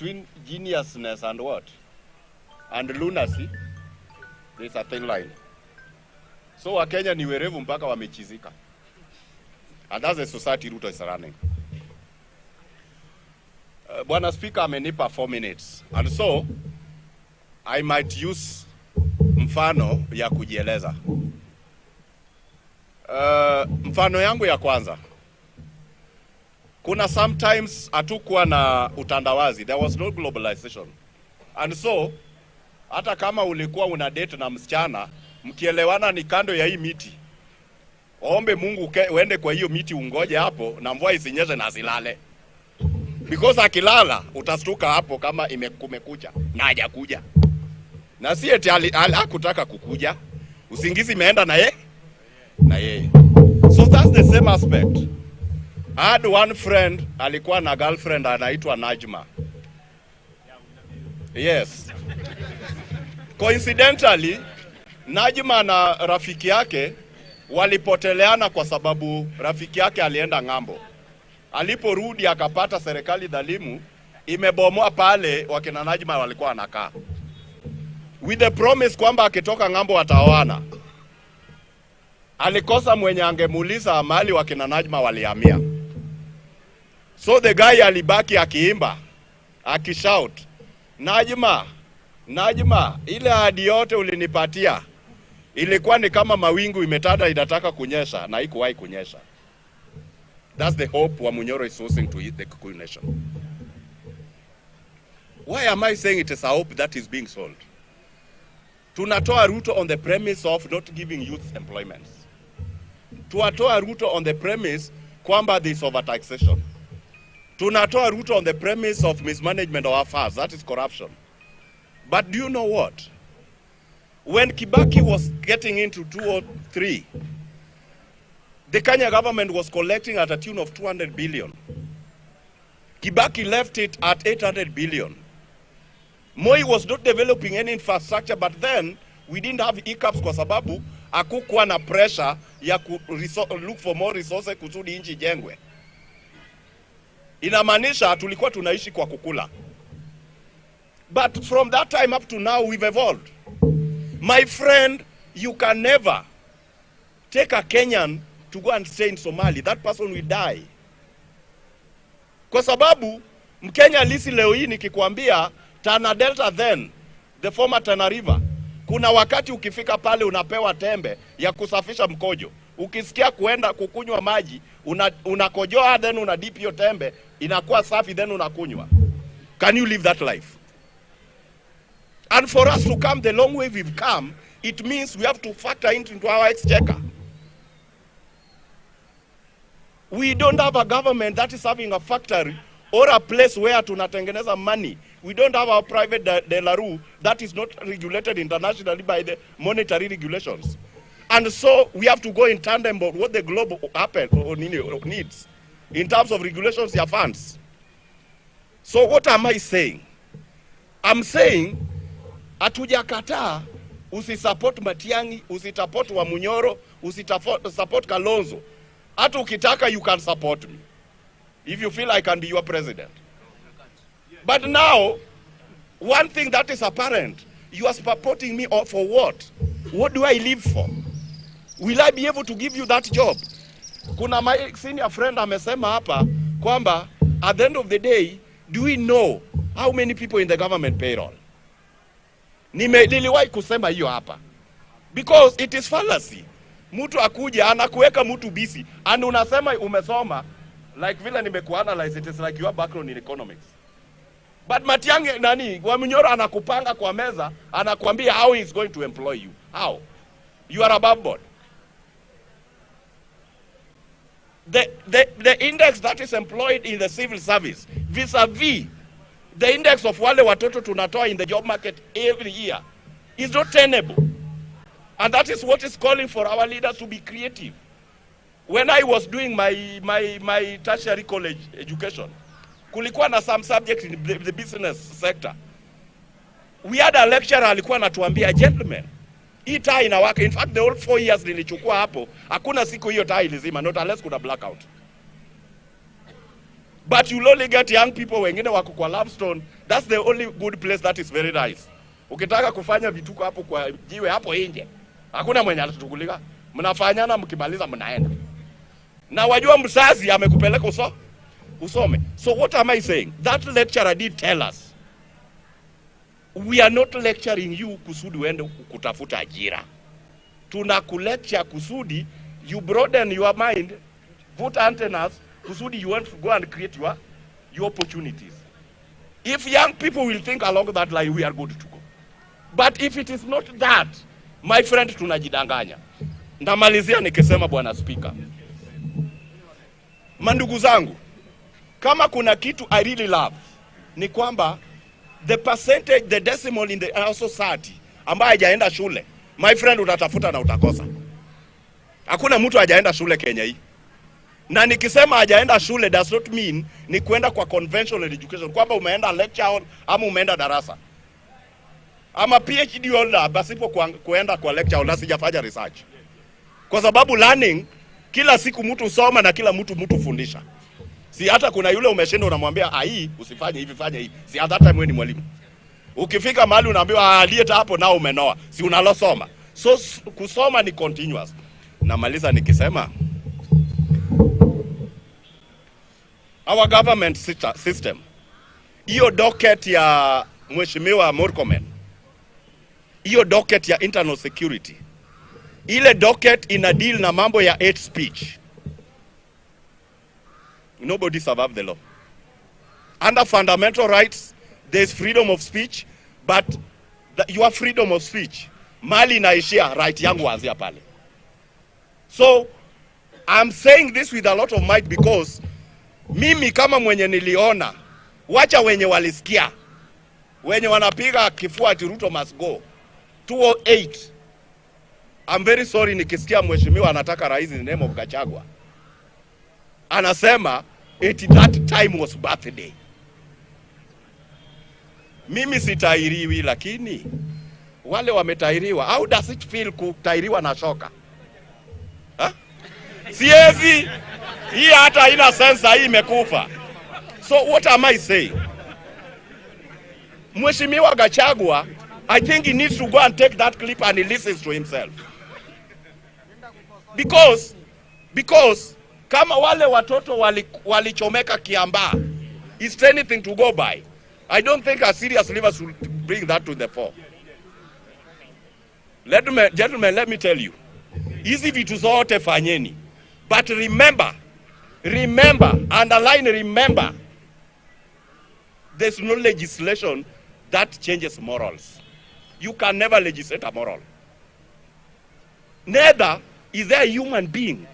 between geniusness and what? And lunacy, there's a thin line. So Wakenya ni werevu mpaka wamechizika. And that's the society Ruto is running. Bwana Speaker amenipa 4 minutes. And so, I might use mfano ya kujieleza. Mfano yangu ya kwanza. Kuna sometimes hatukuwa na utandawazi. There was no globalization. And so, hata kama ulikuwa una date na msichana, mkielewana ni kando ya hii miti. Ombe Mungu uende kwa hiyo miti ungoje hapo na mvua isinyeshe na asilale. Because akilala utastuka hapo kama kumekucha na hajakuja. Na si eti hakutaka kukuja. Usingizi imeenda na yeye. So that's the same aspect. I had one friend, alikuwa na girlfriend anaitwa Najma. Yes. Coincidentally, Najma na rafiki yake walipoteleana kwa sababu rafiki yake alienda ng'ambo. Aliporudi akapata serikali dhalimu imebomoa pale wakina Najma walikuwa wanakaa. With the promise kwamba akitoka ng'ambo wataoana. Alikosa mwenye angemuuliza mahali wakina Najma walihamia. So the guy alibaki akiimba, akishout, Najma, ile ahadi yote ulinipatia ilikuwa ni kama mawingu imetanda inataka kunyesha na haikuwahi kunyesha. That's the hope Wamunyoro is sourcing to the Kikuyu nation. Why am I saying it is a hope that is being sold? Tunatoa Ruto on the premise of not giving youth employment. Tunatoa Ruto on the premise kwamba there is overtaxation. Tunatoa Ruto on the premise of mismanagement of our funds, that is corruption. But do you know what? When Kibaki was getting into 2003, the Kenya government was collecting at a tune of 200 billion. Kibaki left it at 800 billion. Moi was not developing any infrastructure, but then we didn't have hiccups kwa sababu hakukuwa na pressure ya look for more resources kusudi nchi jengwe. Inamaanisha tulikuwa tunaishi kwa kukula. But from that time up to now, we've evolved. My friend, you can never take a Kenyan to go and stay in Somali. That person will die. Kwa sababu, Mkenya lisi leo hii nikikwambia, Tana Delta then, the former Tana River, kuna wakati ukifika pale unapewa tembe ya kusafisha mkojo. Ukisikia kuenda kukunywa maji, unakojoa then unadip hiyo tembe, inakuwa safi then unakunywa. Can you live that life? And for us to come the long way we've come, it means we have to factor into our exchequer. We don't have a government that is having a factory or a place where tunatengeneza money. We don't have a private de la rue that is not regulated internationally by the monetary regulations. And so we have to go in tandem about what the globe needs in terms of regulations ya funds. So what am I saying? I'm saying hatujakataa usisupport Matiang'i, usisupport Wamunyoro, usisupport Kalonzo. Hata ukitaka you can support me. If you feel I can be your president. But now, one thing that is apparent, you are supporting me for what? What do I live for? Will I be able to give you that job? Kuna my senior friend amesema hapa kwamba at the end of the day, do we know how many people in the government payroll? Niliwahi kusema hiyo hapa. Because it is fallacy. Mtu akuja anakuweka mtu busy and unasema umesoma like vile nimekuanalyze, it is like your background in economics. But Matiang'i Wamunyoro anakupanga kwa meza, anakuambia how he is going to employ you. How? You are above board. The index that is employed in the civil service vis-a-vis the index of wale watoto tunatoa in the job market every year is not tenable. And that is what is calling for our leaders to be creative. When I was doing my tertiary college education, kulikuwa na some subject in the business sector. We had a lecturer alikuwa anatuambia, gentlemen, hii taa inawaka. In fact, the whole 4 years nilichukua hapo, hakuna siku hiyo taa ilizima, not unless kuna blackout. But you'll only get young people wengine wako kwa Lavstone That's the only good place that is very nice. Ukitaka kufanya vituko hapo kwa jiwe hapo nje, hakuna mwenye anatukulika. Mnafanyana mkimaliza mnaenda. Na wajua mzazi amekupeleka usome. So what am I saying? That lecturer did tell us, we are not lecturing you kusudi uende kutafuta ajira. Tunakulecture kusudi you broaden your mind, put antennas, kusudi you want to go and create your opportunities. If young people will think along that line, we are good to go. But if it is not that, my friend, tunajidanganya. Ndamalizia nikisema Bwana Speaker. Mandugu zangu, kama kuna kitu I really love, ni kwamba the percentage, the decimal in the society ambaye hajaenda shule, my friend, utatafuta na utakosa. Hakuna mtu hajaenda shule Kenya hii. Na nikisema hajaenda shule does not mean ni kuenda kwa conventional education, kwamba umeenda lecture hall ama umeenda darasa. Ama PhD holder basipo kuenda kwa lecture hall, sijafanya research. Kwa sababu learning, kila siku mtu usoma na kila mtu fundisha. Si hata kuna yule umeshinda unamwambia hii usifanye hivi, fanya hivi. Si at that time wewe ni mwalimu. Ukifika mahali unaambiwa aliyeta hapo nao umenoa. Si unalosoma. So kusoma ni continuous. Namaliza nikisema our government system, hiyo docket ya Mheshimiwa Murkomen, hiyo docket ya internal security, ile docket ina deal na mambo ya hate speech. Nobody above the law. Under fundamental rights, there is freedom of speech, but your freedom of speech, mali inaishia, right yangu anzia pale. So, I'm saying this with a lot of might because mimi kama mwenye niliona, wacha wenye walisikia, wenye wanapiga kifua ati Ruto must go, 208. I'm very sorry nikisikia mheshimiwa anataka rais in the name of Gashagua. Anasema that time was birthday. Mimi sitairiwi, lakini wale wametairiwa. How does it feel kutairiwa na shoka? Siezi, hii hata ina sense, hii imekufa. So what am I saying? Mheshimiwa Gashagua, I think he needs to go and take that clip and he listens to himself. Because kama wale watoto walichomeka Kiambaa is anything to go by, I don't think a serious leader should bring that to the fore. Gentlemen, let me tell you, hizi vitu zote fanyeni. But remember, underline remember, there's no legislation that changes morals. You can never legislate a moral. Neither is there a human being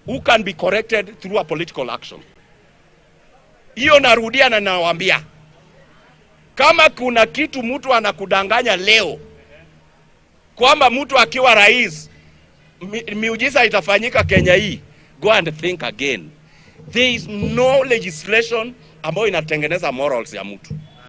who can be corrected through a political action. Hiyo narudia na nawaambia, kama kuna kitu mtu anakudanganya leo, kwamba mtu akiwa rais miujiza itafanyika Kenya hii, go and think again. There is no legislation ambayo inatengeneza morals ya mtu.